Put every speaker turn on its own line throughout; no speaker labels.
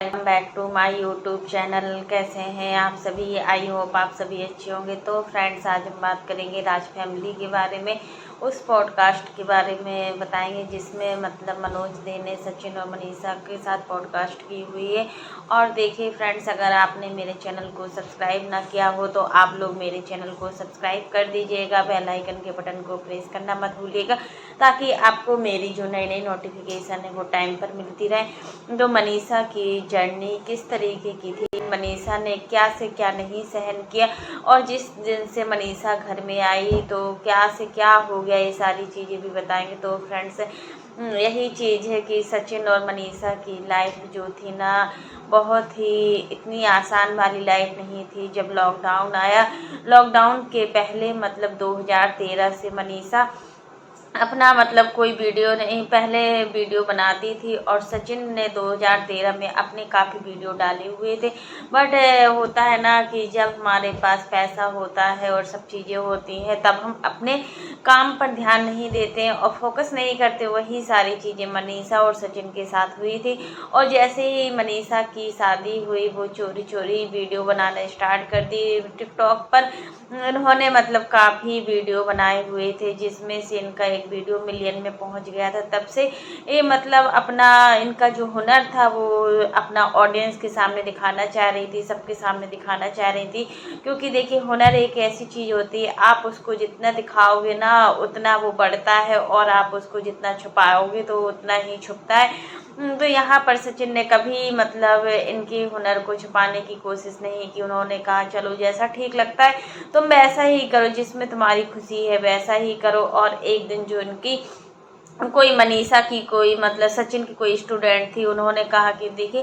Welcome back to my YouTube channel. कैसे हैं आप सभी? आई होप आप सभी अच्छे होंगे। तो फ्रेंड्स, आज हम बात करेंगे राज फैमिली के बारे में, उस पॉडकास्ट के बारे में बताएंगे जिसमें मतलब मनोज दे ने सचिन और मनीषा के साथ पॉडकास्ट की हुई है। और देखिए फ्रेंड्स, अगर आपने मेरे चैनल को सब्सक्राइब ना किया हो तो आप लोग मेरे चैनल को सब्सक्राइब कर दीजिएगा, बेल आइकन के बटन को प्रेस करना मत भूलिएगा ताकि आपको मेरी जो नई नई नोटिफिकेशन है वो टाइम पर मिलती रहे। तो मनीषा की जर्नी किस तरीके की थी, मनीषा ने क्या से क्या नहीं सहन किया, और जिस दिन से मनीषा घर में आई तो क्या से क्या हो गया, ये सारी चीज़ें भी बताएंगे। तो फ्रेंड्स, यही चीज़ है कि सचिन और मनीषा की लाइफ जो थी ना, बहुत ही इतनी आसान वाली लाइफ नहीं थी। जब लॉकडाउन आया, लॉकडाउन के पहले मतलब 2013 से मनीषा अपना मतलब कोई वीडियो नहीं, पहले वीडियो बनाती थी और सचिन ने 2013 में अपने काफ़ी वीडियो डाले हुए थे। बट होता है ना कि जब हमारे पास पैसा होता है और सब चीज़ें होती हैं तब हम अपने काम पर ध्यान नहीं देते हैं और फोकस नहीं करते। वही सारी चीज़ें मनीषा और सचिन के साथ हुई थी। और जैसे ही मनीषा की शादी हुई, वो चोरी चोरी वीडियो बनाना स्टार्ट कर दी टिकटॉक पर। उन्होंने मतलब काफ़ी वीडियो बनाए हुए थे जिसमें से इनका एक वीडियो मिलियन में पहुंच गया था। तब से ये मतलब अपना इनका जो हुनर था वो अपना ऑडियंस के सामने दिखाना चाह रही थी, सबके सामने दिखाना चाह रही थी। क्योंकि देखिए, हुनर एक ऐसी चीज़ होती है, आप उसको जितना दिखाओगे ना उतना वो बढ़ता है, और आप उसको जितना छुपाओगे तो उतना ही छुपता है। तो यहाँ पर सचिन ने कभी मतलब इनके हुनर को छुपाने की कोशिश नहीं की। उन्होंने कहा चलो जैसा ठीक लगता है तुम वैसा ही करो, जिसमें तुम्हारी खुशी है वैसा ही करो। और एक दिन जो इनकी कोई मनीषा की कोई मतलब सचिन की कोई स्टूडेंट थी, उन्होंने कहा कि देखिए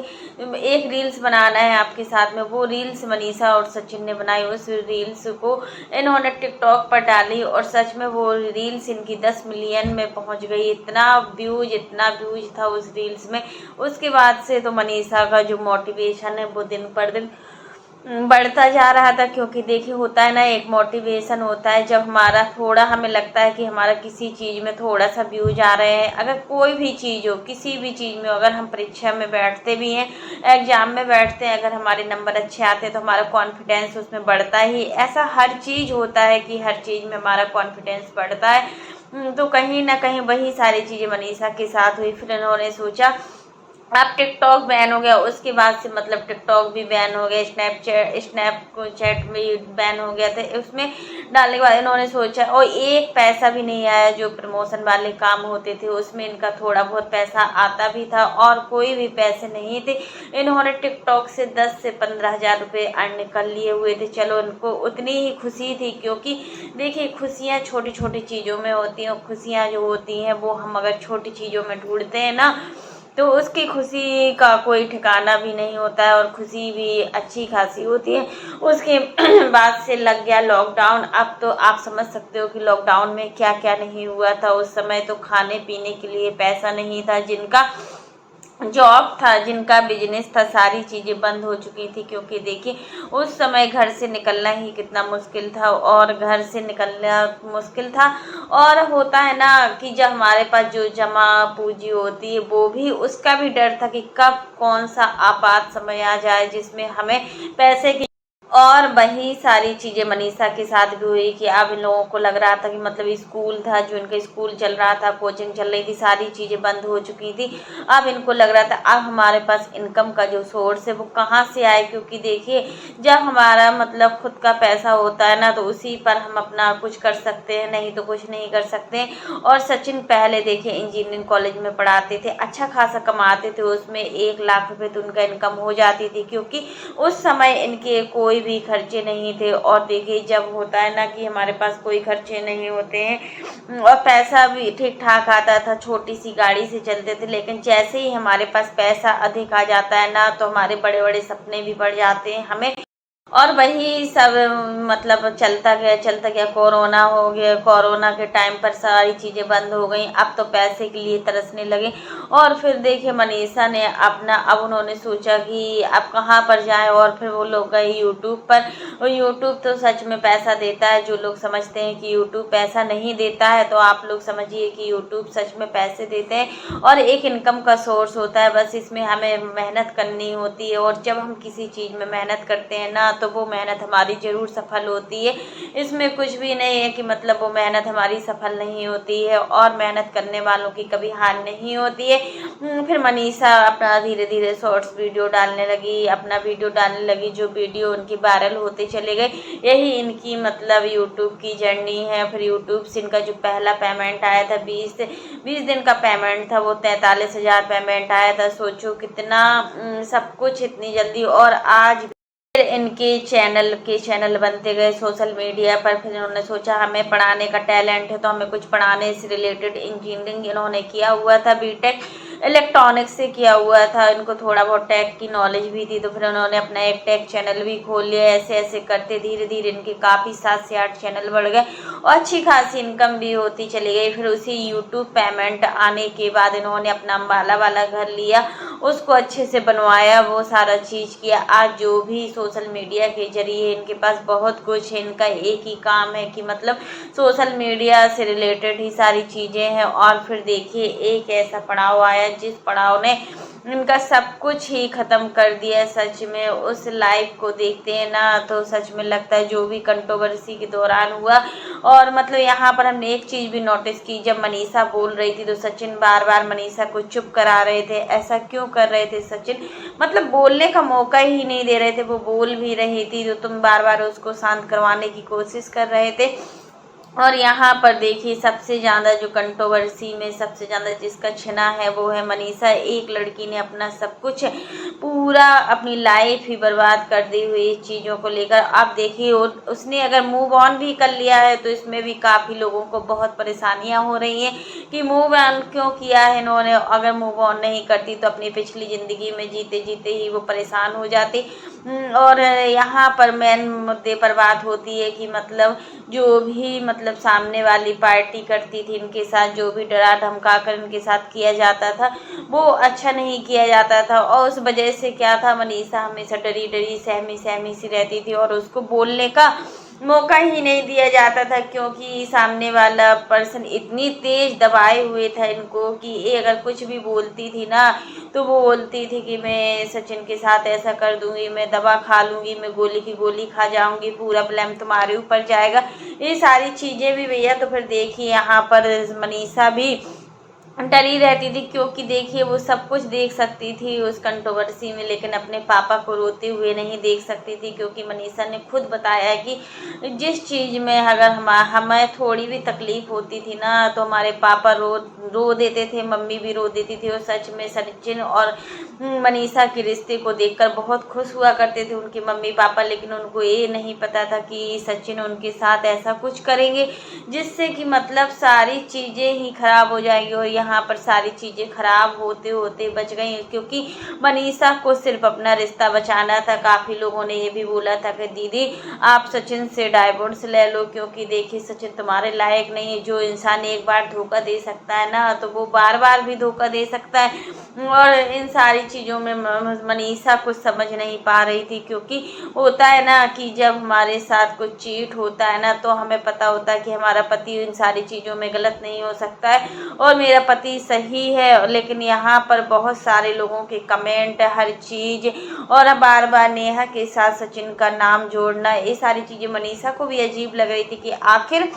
एक रील्स बनाना है आपके साथ में। वो रील्स मनीषा और सचिन ने बनाई, उस रील्स को इन्होंने टिकटॉक पर डाली और सच में वो रील्स इनकी 10 मिलियन में पहुंच गई। इतना व्यूज था उस रील्स में। उसके बाद से तो मनीषा का जो मोटिवेशन है वो दिन पर दिन बढ़ता जा रहा था। क्योंकि देखिए होता है ना, एक मोटिवेशन होता है जब हमारा थोड़ा हमें लगता है कि हमारा किसी चीज़ में थोड़ा सा व्यूज आ रहे हैं। अगर कोई भी चीज़ हो, किसी भी चीज़ में, अगर हम परीक्षा में बैठते भी हैं, एग्जाम में बैठते हैं, अगर हमारे नंबर अच्छे आते हैं तो हमारा कॉन्फिडेंस उसमें बढ़ता ही। ऐसा हर चीज़ होता है कि हर चीज़ में हमारा कॉन्फिडेंस बढ़ता है। तो कहीं ना कहीं वही सारी चीज़ें मनीषा के साथ हुई। फिर इन्होंने सोचा, अब टिकटॉक बैन हो गया, उसके बाद से मतलब टिकटॉक भी बैन हो गया, स्नैपचैट भी बैन हो गया था। उसमें डालने के बाद इन्होंने सोचा, और एक पैसा भी नहीं आया। जो प्रमोशन वाले काम होते थे उसमें इनका थोड़ा बहुत पैसा आता भी था और कोई भी पैसे नहीं थे। इन्होंने टिकटॉक से 10 से 15 हज़ार रुपये अर्न कर लिए हुए थे। चलो, इनको उतनी ही खुशी थी, क्योंकि देखिए खुशियाँ छोटी छोटी चीज़ों में होती हैं। और खुशियाँ जो होती हैं वो हम अगर छोटी चीज़ों में ढूंढते हैं ना, तो उसकी खुशी का कोई ठिकाना भी नहीं होता है, और खुशी भी अच्छी खासी होती है। उसके बाद से लग गया लॉकडाउन। अब तो आप समझ सकते हो कि लॉकडाउन में क्या क्या नहीं हुआ था। उस समय तो खाने पीने के लिए पैसा नहीं था, जिनका जॉब था, जिनका बिजनेस था, सारी चीज़ें बंद हो चुकी थी। क्योंकि देखिए उस समय घर से निकलना ही कितना मुश्किल था, और घर से निकलना मुश्किल था। और होता है ना कि जब हमारे पास जो जमा पूंजी होती है वो भी, उसका भी डर था कि कब कौन सा आपात समय आ जाए जिसमें हमें पैसे की। और वही सारी चीज़ें मनीषा के साथ भी हुई कि अब इन लोगों को लग रहा था कि मतलब स्कूल था, जो इनका स्कूल चल रहा था, कोचिंग चल रही थी, सारी चीज़ें बंद हो चुकी थी। अब इनको लग रहा था अब हमारे पास इनकम का जो सोर्स है वो कहाँ से आए। क्योंकि देखिए जब हमारा मतलब खुद का पैसा होता है ना, तो उसी पर हम अपना कुछ कर सकते हैं, नहीं तो कुछ नहीं कर सकते। और सचिन पहले देखिए इंजीनियरिंग कॉलेज में पढ़ाते थे, अच्छा खासा कमाते थे, उसमें 1 लाख रुपये तो उनका इनकम हो जाती थी। क्योंकि उस समय इनके कोई भी खर्चे नहीं थे। और देखिए जब होता है ना कि हमारे पास कोई खर्चे नहीं होते हैं और पैसा भी ठीक ठाक आता था, छोटी सी गाड़ी से चलते थे। लेकिन जैसे ही हमारे पास पैसा अधिक आ जाता है ना, तो हमारे बड़े बड़े सपने भी बढ़ जाते हैं। हमें और वही सब मतलब चलता गया, कोरोना हो गया। कोरोना के टाइम पर सारी चीज़ें बंद हो गई, अब तो पैसे के लिए तरसने लगे। और फिर देखिए मनीषा ने अब उन्होंने सोचा कि अब कहाँ पर जाएं, और फिर वो लोग गए यूट्यूब पर। और यूट्यूब तो सच में पैसा देता है। जो लोग समझते हैं कि यूट्यूब पैसा नहीं देता है, तो आप लोग समझिए कि यूट्यूब सच में पैसे देते हैं और एक इनकम का सोर्स होता है। बस इसमें हमें मेहनत करनी होती है, और जब हम किसी चीज़ में मेहनत करते हैं ना, तो वो मेहनत हमारी ज़रूर सफल होती है। इसमें कुछ भी नहीं है कि मतलब वो मेहनत हमारी सफल नहीं होती है, और मेहनत करने वालों की कभी हार नहीं होती है। फिर मनीषा अपना धीरे धीरे शॉर्ट्स वीडियो डालने लगी, अपना वीडियो डालने लगी, जो वीडियो उनकी वायरल होते चले गए। यही इनकी मतलब यूट्यूब की जर्नी है। फिर यूट्यूब से इनका जो पहला पेमेंट आया था 20 दिन का पेमेंट था, वो 43,000 पेमेंट आया था। सोचो कितना सब कुछ इतनी जल्दी। और आज फिर इनके चैनल बनते गए सोशल मीडिया पर। फिर इन्होंने सोचा हमें पढ़ाने का टैलेंट है, तो हमें कुछ पढ़ाने से रिलेटेड इंजीनियरिंग इन्होंने किया हुआ था, बीटेक इलेक्ट्रॉनिक्स से किया हुआ था। इनको थोड़ा बहुत टेक की नॉलेज भी थी, तो फिर उन्होंने अपना एक टेक चैनल भी खोल लिया। ऐसे ऐसे करते धीरे धीरे इनके काफ़ी 7 से 8 चैनल बढ़ गए, और अच्छी खासी इनकम भी होती चली गई। फिर उसी यूट्यूब पेमेंट आने के बाद इन्होंने अपना अम्बाला वाला घर लिया, उसको अच्छे से बनवाया, वो सारा चीज़ किया। आज जो भी सोशल मीडिया के जरिए इनके पास बहुत कुछ है। इनका एक ही काम है कि मतलब सोशल मीडिया से रिलेटेड ही सारी चीज़ें हैं। और फिर देखिए एक ऐसा पड़ाव आया जिस पड़ाव ने इनका सब कुछ ही ख़त्म कर दिया। सच में उस लाइव को देखते हैं ना, तो सच में लगता है जो भी कंट्रोवर्सी के दौरान हुआ। और मतलब यहाँ पर हमने एक चीज़ भी नोटिस की, जब मनीषा बोल रही थी तो सचिन बार बार मनीषा को चुप करा रहे थे। ऐसा क्यों कर रहे थे सचिन? मतलब बोलने का मौका ही नहीं दे रहे थे। वो बोल भी रही थी, तो तुम बार बार उसको शांत करवाने की कोशिश कर रहे थे। और यहाँ पर देखिए सबसे ज़्यादा जो कंट्रोवर्सी में सबसे ज़्यादा जिसका छिना है, वो है मनीषा। एक लड़की ने अपना सब कुछ पूरा अपनी लाइफ ही बर्बाद कर दी हुई इस चीज़ों को लेकर। अब देखिए उसने अगर मूव ऑन भी कर लिया है, तो इसमें भी काफ़ी लोगों को बहुत परेशानियां हो रही हैं कि मूव ऑन क्यों किया है इन्होंने। अगर मूव ऑन नहीं करती तो अपनी पिछली ज़िंदगी में जीते जीते ही वो परेशान हो जाती। और यहाँ पर मेन मुद्दे पर बात होती है कि मतलब जो भी मतलब सामने वाली पार्टी करती थी इनके साथ, जो भी डरा धमका कर इनके साथ किया जाता था, वो अच्छा नहीं किया जाता था। और उस वजह से क्या था, मनीषा हमेशा डरी डरी सहमी सहमी सी रहती थी, और उसको बोलने का मौका ही नहीं दिया जाता था, क्योंकि सामने वाला पर्सन इतनी तेज दबाए हुए था इनको कि ये अगर कुछ भी बोलती थी ना, तो वो बोलती थी कि मैं सचिन के साथ ऐसा कर दूंगी, मैं दवा खा लूंगी, मैं गोली की गोली खा जाऊंगी, पूरा ब्लेम तुम्हारे ऊपर जाएगा, ये सारी चीज़ें भी भैया। तो फिर देखिए यहाँ पर मनीषा भी डरी रहती थी, क्योंकि देखिए वो सब कुछ देख सकती थी उस कंट्रोवर्सी में, लेकिन अपने पापा को रोते हुए नहीं देख सकती थी। क्योंकि मनीषा ने खुद बताया है कि जिस चीज़ में अगर हमें थोड़ी भी तकलीफ होती थी ना, तो हमारे पापा रो देते थे, मम्मी भी रो देती थी। और सच में सचिन और मनीषा के रिश्ते को देखकर बहुत खुश हुआ करते थे उनके मम्मी पापा, लेकिन उनको ये नहीं पता था कि सचिन उनके साथ ऐसा कुछ करेंगे जिससे कि मतलब सारी चीज़ें ही खराब हो जाएंगी। और यहाँ पर सारी चीज़ें खराब होते होते बच गई, क्योंकि मनीषा को सिर्फ अपना रिश्ता बचाना था। काफ़ी लोगों ने ये भी बोला था कि दीदी आप सचिन से डाइवोर्स ले लो, क्योंकि देखिए सचिन तुम्हारे लायक नहीं है। जो इंसान एक बार धोखा दे सकता है ना, तो वो बार बार भी धोखा दे सकता है। और इन सारी चीज़ों में मनीषा कुछ समझ नहीं पा रही थी, क्योंकि होता है ना कि जब हमारे साथ कुछ चीट होता है ना, तो हमें पता होता है कि हमारा पति इन सारी चीज़ों में गलत नहीं हो सकता है और मेरा पति सही है। लेकिन यहाँ पर बहुत सारे लोगों के कमेंट, हर चीज़, और बार बार नेहा के साथ सचिन का नाम जोड़ना, ये सारी चीज़ें मनीषा को भी अजीब लग रही थी कि आखिर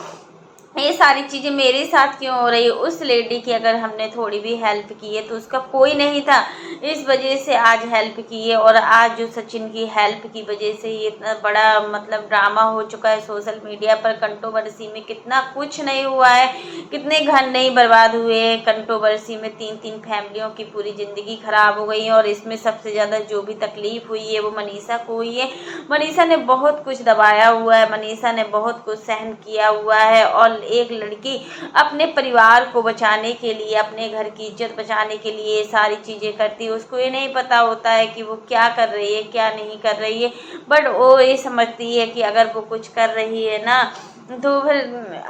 ये सारी चीज़ें मेरे साथ क्यों हो रही है। उस लेडी की अगर हमने थोड़ी भी हेल्प की है तो उसका कोई नहीं था, इस वजह से आज हेल्प की है। और आज जो सचिन की हेल्प की वजह से ये इतना बड़ा मतलब ड्रामा हो चुका है सोशल मीडिया पर। कंट्रोवर्सी में कितना कुछ नहीं हुआ है, कितने घर नहीं बर्बाद हुए हैं कंट्रोवर्सी में। 3 फैमिलियों की पूरी ज़िंदगी खराब हो गई है, और इसमें सबसे ज़्यादा जो भी तकलीफ हुई है वो मनीषा को हुई है। मनीषा ने बहुत कुछ दबाया हुआ है, मनीषा ने बहुत कुछ सहन किया हुआ है, और एक लड़की अपने परिवार को बचाने के लिए, अपने घर की इज्जत बचाने के लिए सारी चीज़ें करती है। उसको ये नहीं पता होता है कि वो क्या कर रही है क्या नहीं कर रही है, बट वो ये समझती है कि अगर वो कुछ कर रही है ना तो फिर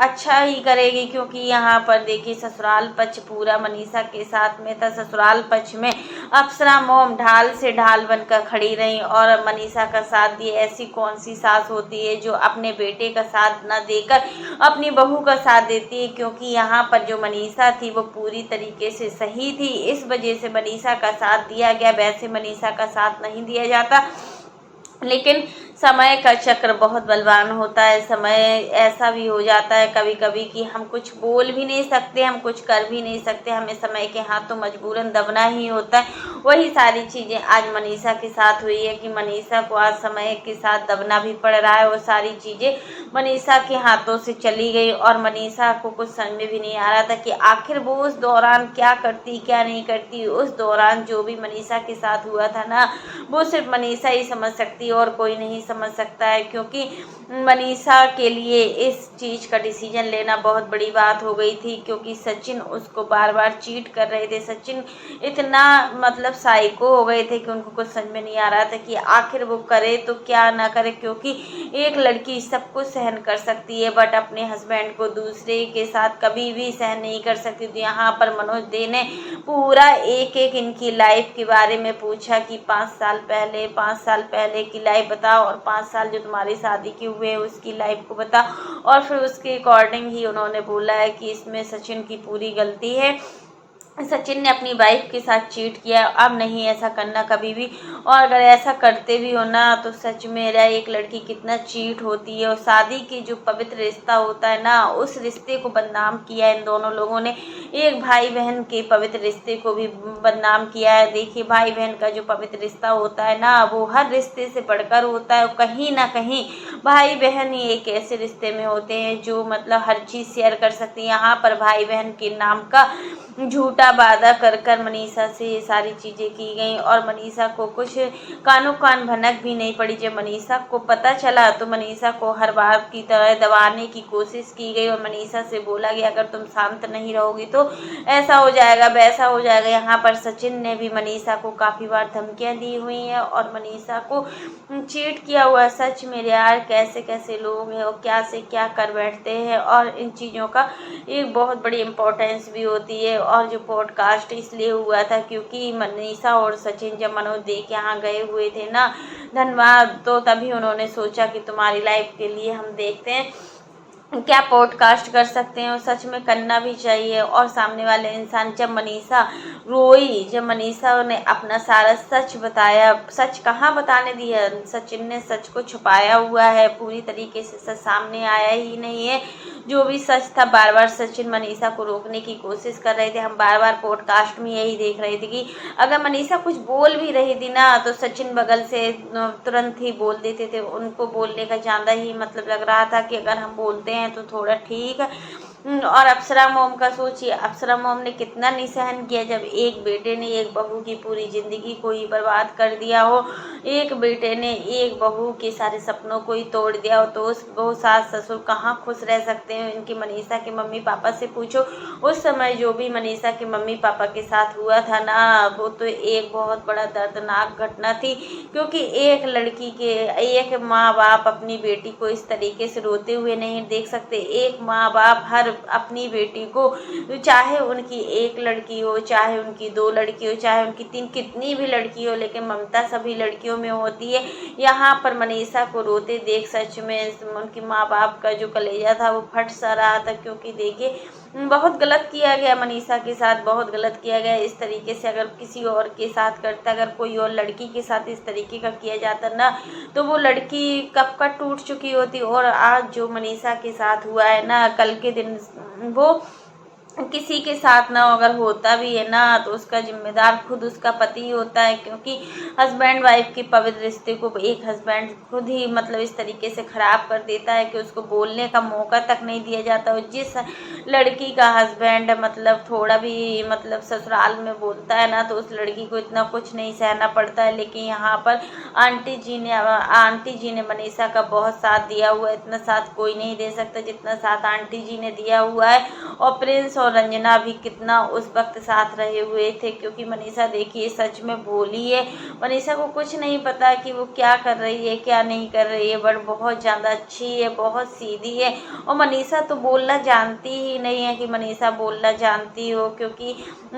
अच्छा ही करेगी। क्योंकि यहाँ पर देखिए ससुराल पक्ष पूरा मनीषा के साथ में था। ससुराल पक्ष में अप्सरा मोम ढाल से ढाल बनकर खड़ी रही और मनीषा का साथ दिए। ऐसी कौन सी सास होती है जो अपने बेटे का साथ न देकर अपनी बहू का साथ देती है। क्योंकि यहाँ पर जो मनीषा थी वो पूरी तरीके से सही थी, इस वजह से मनीषा का साथ दिया गया, वैसे मनीषा का साथ नहीं दिया जाता। लेकिन समय का चक्र बहुत बलवान होता है। समय ऐसा भी हो जाता है कभी कभी कि हम कुछ बोल भी नहीं सकते, हम कुछ कर भी नहीं सकते, हमें समय के हाथों मजबूरन दबना ही होता है। वही सारी चीज़ें आज मनीषा के साथ हुई है कि मनीषा को आज समय के साथ दबना भी पड़ रहा है। वो सारी चीज़ें मनीषा के हाथों से चली गई और मनीषा को कुछ समझ में भी नहीं आ रहा था कि आखिर वो उस दौरान क्या करती क्या नहीं करती। उस दौरान जो भी मनीषा के साथ हुआ था ना, वो सिर्फ मनीषा ही समझ सकती है और कोई नहीं समझ सकता है। क्योंकि मनीषा के लिए इस चीज़ का डिसीजन लेना बहुत बड़ी बात हो गई थी। क्योंकि सचिन उसको बार बार चीट कर रहे थे। सचिन इतना मतलब साइको हो गए थे कि उनको कुछ समझ में नहीं आ रहा था कि आखिर वो करे तो क्या ना करे। क्योंकि एक लड़की सब कुछ सहन कर सकती है बट अपने हस्बैंड को दूसरे के साथ कभी भी सहन नहीं कर सकती। तो यहाँ पर मनोज दे ने पूरा एक एक इनकी लाइफ के बारे में पूछा कि 5 साल पहले की लाइफ बताओ और 5 साल जो तुम्हारी शादी के हुए उसकी लाइफ को बता। और फिर उसके अकॉर्डिंग ही उन्होंने बोला है कि इसमें सचिन की पूरी गलती है। सचिन ने अपनी वाइफ के साथ चीट किया, अब नहीं ऐसा करना कभी भी। और अगर ऐसा करते भी हो ना तो सच में एक लड़की कितना चीट होती है। और शादी की जो पवित्र रिश्ता होता है ना, उस रिश्ते को बदनाम किया है इन दोनों लोगों ने। एक भाई बहन के पवित्र रिश्ते को भी बदनाम किया है। देखिए भाई बहन का जो पवित्र रिश्ता होता है ना, वो हर रिश्ते से बढ़कर होता है। कहीं ना कहीं भाई बहन ही एक ऐसे रिश्ते में होते हैं जो मतलब हर चीज़ शेयर कर सकते हैं। यहाँ पर भाई बहन के नाम का झूठा वादा कर कर मनीषा से ये सारी चीज़ें की गई और मनीषा को कुछ कानो कान भनक भी नहीं पड़ी। जब मनीषा को पता चला तो मनीषा को हर बार की तरह दबाने की कोशिश की गई और मनीषा से बोला गया अगर तुम शांत नहीं रहोगी तो ऐसा हो जाएगा वैसा हो जाएगा। यहाँ पर सचिन ने भी मनीषा को काफ़ी बार धमकियाँ दी हुई हैं और मनीषा को चीट किया हुआ। सच में यार कैसे कैसे लोग हैं और क्या से क्या कर बैठते हैं। और इन चीज़ों का एक बहुत बड़ी इम्पोर्टेंस भी होती है। और जो पॉडकास्ट इसलिए हुआ था क्योंकि मनीषा और सचिन जब मनोज दे के यहाँ गए हुए थे ना धनबाद, तो तभी उन्होंने सोचा कि तुम्हारी लाइफ के लिए हम देखते हैं क्या पॉडकास्ट कर सकते हैं। और सच में करना भी चाहिए। और सामने वाले इंसान जब मनीषा रोई, जब मनीषा ने अपना सारा सच बताया, सच कहाँ बताने दिया, सचिन ने सच को छुपाया हुआ है, पूरी तरीके से सच सामने आया ही नहीं है। जो भी सच था बार बार सचिन मनीषा को रोकने की कोशिश कर रहे थे। हम बार बार पॉडकास्ट में यही देख रहे थे कि अगर मनीषा कुछ बोल भी रही थी ना तो सचिन बगल से तुरंत ही बोल देते थे। उनको बोलने का ज़्यादा ही मतलब लग रहा था कि अगर हम बोलते हैं तो थोड़ा ठीक है। और अप्सरा मोम का सोचिए, अप्सरा मोम ने कितना नहीं सहन किया जब एक बेटे ने एक बहू की पूरी ज़िंदगी को ही बर्बाद कर दिया हो। एक बेटे ने एक बहू के सारे सपनों को ही तोड़ दिया हो। तो उस वो सास ससुर कहाँ खुश रह सकते हैं। इनकी मनीषा के मम्मी पापा से पूछो, उस समय जो भी मनीषा के मम्मी पापा के साथ हुआ था ना, वो तो एक बहुत बड़ा दर्दनाक घटना थी। क्योंकि एक लड़की के एक माँ बाप अपनी बेटी को इस तरीके से रोते हुए नहीं देख सकते। एक माँ बाप हर अपनी बेटी को, चाहे उनकी एक लड़की हो, चाहे उनकी 2 लड़की हो, चाहे उनकी 3 कितनी भी लड़की हो, लेकिन ममता सभी लड़कियों में होती है। यहाँ पर मनीषा को रोते देख सच में उनकी माँ बाप का जो कलेजा था वो फट सा रहा था। क्योंकि देखिए बहुत गलत किया गया मनीषा के साथ, बहुत गलत किया गया। इस तरीके से अगर किसी और के साथ करता, अगर कोई और लड़की के साथ इस तरीके का किया जाता ना तो वो लड़की कब का टूट चुकी होती। और आज जो मनीषा के साथ हुआ है ना, कल के दिन वो किसी के साथ ना अगर होता भी है ना तो उसका जिम्मेदार खुद उसका पति होता है, क्योंकि हस्बैंड वाइफ के पवित्र रिश्ते को एक हस्बैंड खुद ही मतलब इस तरीके से ख़राब कर देता है कि उसको बोलने का मौका तक नहीं दिया जाता। और जिस लड़की का हस्बैंड मतलब थोड़ा भी मतलब ससुराल में बोलता है ना तो उस लड़की को इतना कुछ नहीं सहना पड़ता है। लेकिन यहाँ पर आंटी जी ने मनीषा का बहुत साथ दिया हुआ है। इतना साथ कोई नहीं दे सकता जितना साथ आंटी जी ने दिया हुआ है। और प्रिंस और रंजना भी कितना उस वक्त साथ रहे हुए थे, क्योंकि मनीषा देखिए सच में भोली है। मनीषा को कुछ नहीं पता कि वो क्या कर रही है क्या नहीं कर रही है, बट बहुत ज़्यादा अच्छी है, बहुत सीधी है। और मनीषा तो बोलना जानती ही नहीं है कि मनीषा बोलना जानती हो, क्योंकि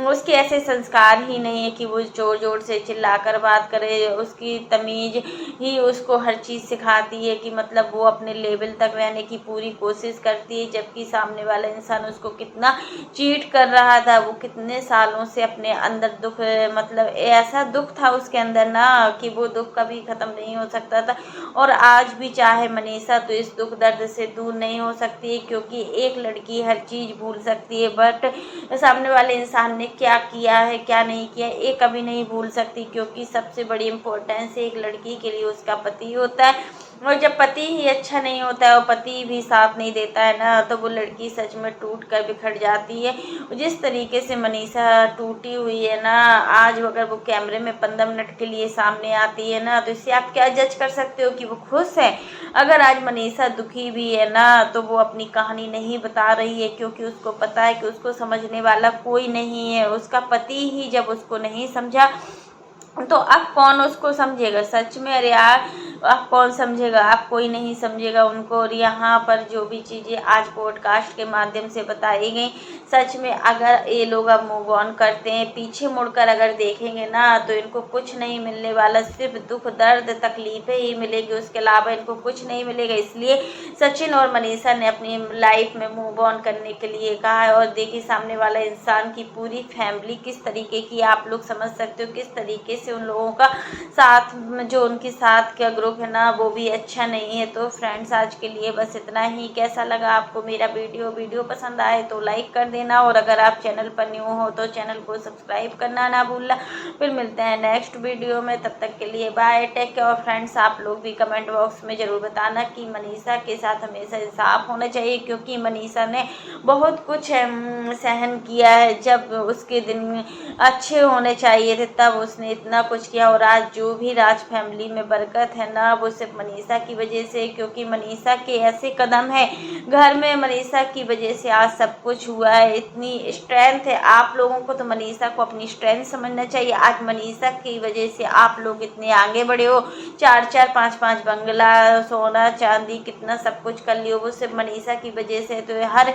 उसके ऐसे संस्कार ही नहीं है कि वो जोर जोर से चिल्लाकर बात करे। उसकी तमीज़ ही उसको हर चीज़ सिखाती है कि मतलब वो अपने लेवल तक रहने की पूरी कोशिश करती है, जबकि सामने वाला इंसान उसको कितना चीट कर रहा था। वो कितने सालों से अपने अंदर दुख मतलब ऐसा दुख था उसके अंदर ना कि वो दुख कभी ख़त्म नहीं हो सकता था। और आज भी चाहे मनीषा तो इस दुख दर्द से दूर नहीं हो सकती है, क्योंकि एक लड़की हर चीज़ भूल सकती है, बट सामने वाले इंसान ने क्या किया है क्या नहीं किया ये कभी नहीं भूल सकती, क्योंकि सबसे बड़ी इम्पोर्टेंस एक लड़की के लिए उसका पति होता है। और जब पति ही अच्छा नहीं होता है और पति भी साथ नहीं देता है ना तो वो लड़की सच में टूट कर बिखर जाती है। जिस तरीके से मनीषा टूटी हुई है ना, आज अगर वो कैमरे में 15 मिनट के लिए सामने आती है ना तो इससे आप क्या जज कर सकते हो कि वो खुश है। अगर आज मनीषा दुखी भी है ना तो वो अपनी कहानी नहीं बता रही है, क्योंकि उसको पता है कि उसको समझने वाला कोई नहीं है। उसका पति ही जब उसको नहीं समझा तो अब कौन उसको समझेगा। सच में अरे यार अब कौन समझेगा, अब कोई नहीं समझेगा उनको। और यहाँ पर जो भी चीज़ें आज पॉडकास्ट के माध्यम से बताई गई, सच में अगर ये लोग अब मूव ऑन करते हैं, पीछे मुड़कर अगर देखेंगे ना तो इनको कुछ नहीं मिलने वाला, सिर्फ दुख दर्द तकलीफ़ें ही मिलेगी, उसके अलावा इनको कुछ नहीं मिलेगा। इसलिए सचिन और मनीषा ने अपनी लाइफ में मूव ऑन करने के लिए कहा है। और देखिए सामने वाला इंसान की पूरी फैमिली किस तरीके की, आप लोग समझ सकते हो किस तरीके से उन लोगों का साथ जो उनके साथ का ग्रुप है ना वो भी अच्छा नहीं है। तो फ्रेंड्स आज के लिए बस इतना ही। कैसा लगा आपको मेरा वीडियो पसंद आए तो लाइक कर देना, और अगर आप चैनल पर न्यू हो तो चैनल को सब्सक्राइब करना ना भूलना। फिर मिलते हैं नेक्स्ट वीडियो में, तब तक के लिए बाय, टेक केयर। और फ्रेंड्स आप लोग भी कमेंट बॉक्स में ज़रूर बताना कि मनीषा के साथ हमेशा इंसाफ होना चाहिए, क्योंकि मनीषा ने बहुत कुछ सहन किया है। जब उसके दिन अच्छे होने चाहिए थे तब उसने इतना कुछ किया। और आज जो भी राज फैमिली में बरकत है ना वो सिर्फ मनीषा की वजह से, क्योंकि मनीषा के ऐसे कदम है घर में, मनीषा की वजह से आज सब कुछ हुआ है। इतनी स्ट्रेंथ है आप लोगों को, तो मनीषा को अपनी स्ट्रेंथ समझना चाहिए। आज मनीषा की वजह से आप लोग इतने आगे बढ़े हो, 4-4 5-5 बंगला, सोना चांदी, कितना सब कुछ कर लियो, वो सिर्फ मनीषा की वजह से। तो हर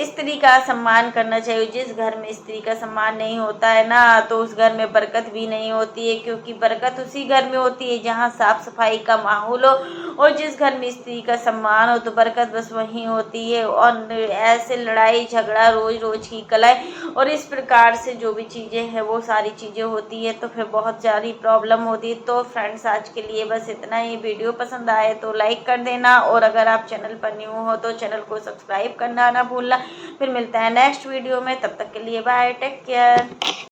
स्त्री का सम्मान करना चाहिए। जिस घर में स्त्री का सम्मान नहीं होता है ना तो उस घर में बरकत भी नहीं होती है, क्योंकि बरकत उसी घर में होती है जहाँ साफ सफाई का माहौल हो। और जिस घर में स्त्री का सम्मान हो तो बरकत बस वहीं होती है। और ऐसे लड़ाई झगड़ा रोज रोज की कलह और इस प्रकार से जो भी चीज़ें हैं वो सारी चीज़ें होती है तो फिर बहुत सारी प्रॉब्लम होती है। तो फ्रेंड्स आज के लिए बस इतना ही। वीडियो पसंद आए तो लाइक कर देना, और अगर आप चैनल पर न्यू हो तो चैनल को सब्सक्राइब करना ना भूलना। फिर मिलता है नेक्स्ट वीडियो में, तब तक के लिए बाय, टेक केयर।